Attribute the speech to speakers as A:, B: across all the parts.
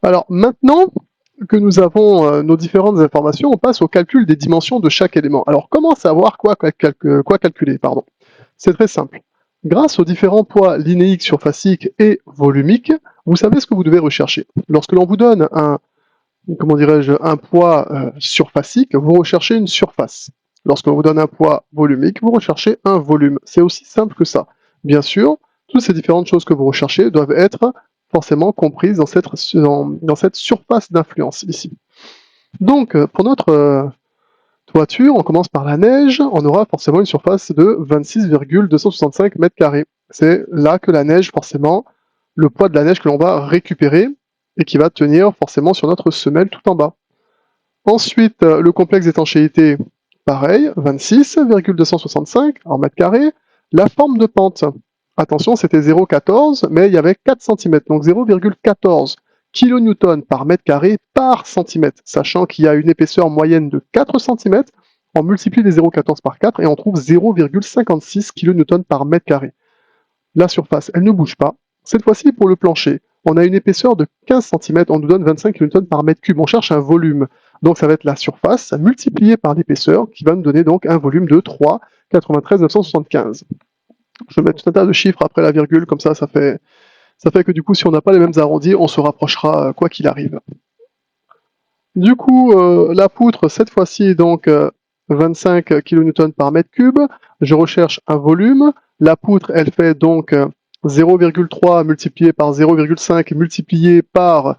A: Alors maintenant que nous avons nos différentes informations, on passe au calcul des dimensions de chaque élément. Alors comment savoir quoi calculer, pardon. C'est très simple. Grâce aux différents poids linéiques, surfaciques et volumiques, vous savez ce que vous devez rechercher. Lorsque l'on vous donne un poids surfacique, vous recherchez une surface. Lorsque l'on vous donne un poids volumique, vous recherchez un volume. C'est aussi simple que ça. Bien sûr, toutes ces différentes choses que vous recherchez doivent être forcément comprises dans cette surface d'influence ici. Donc, pour notre toiture, on commence par la neige, on aura forcément une surface de 26,265 mètres carrés. C'est là que la neige, forcément, le poids de la neige que l'on va récupérer et qui va tenir forcément sur notre semelle tout en bas. Ensuite, le complexe d'étanchéité, pareil, 26,265 en mètres carrés. La forme de pente, attention, c'était 0,14, mais il y avait 4 cm, donc 0,14 kN par mètre carré par centimètre, sachant qu'il y a une épaisseur moyenne de 4 cm, on multiplie les 0,14 par 4 et on trouve 0,56 kN par mètre carré. La surface, elle ne bouge pas. Cette fois-ci, pour le plancher, on a une épaisseur de 15 cm, on nous donne 25 kN par mètre cube, on cherche un volume. Donc ça va être la surface multipliée par l'épaisseur qui va nous donner donc un volume de 3,93 975. Je vais mettre tout un tas de chiffres après la virgule, comme ça fait que du coup si on n'a pas les mêmes arrondis, on se rapprochera quoi qu'il arrive. Du coup, la poutre, cette fois-ci, donc 25 kN par mètre cube. Je recherche un volume. La poutre, elle fait donc 0,3 multiplié par 0,5 multiplié par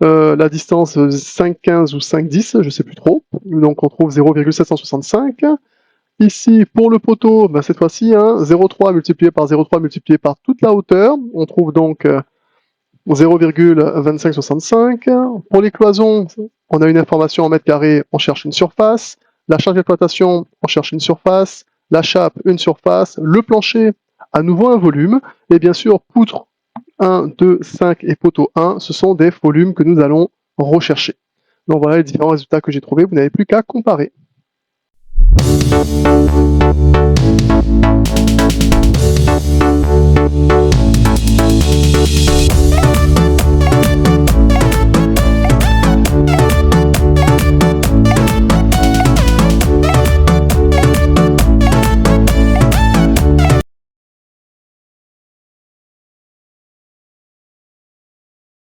A: la distance 5,15 ou 5,10, je ne sais plus trop. Donc on trouve 0,765. Ici, pour le poteau, ben, cette fois-ci, 0,3 multiplié par 0,3 multiplié par toute la hauteur. On trouve donc 0,2565. Pour les cloisons, on a une information en mètres carrés, on cherche une surface. La charge d'exploitation, on cherche une surface. La chape, une surface. Le plancher, à nouveau un volume. Et bien sûr, poutre 1, 2, 5 et poteau 1, ce sont des volumes que nous allons rechercher. Donc voilà les différents résultats que j'ai trouvés, vous n'avez plus qu'à comparer.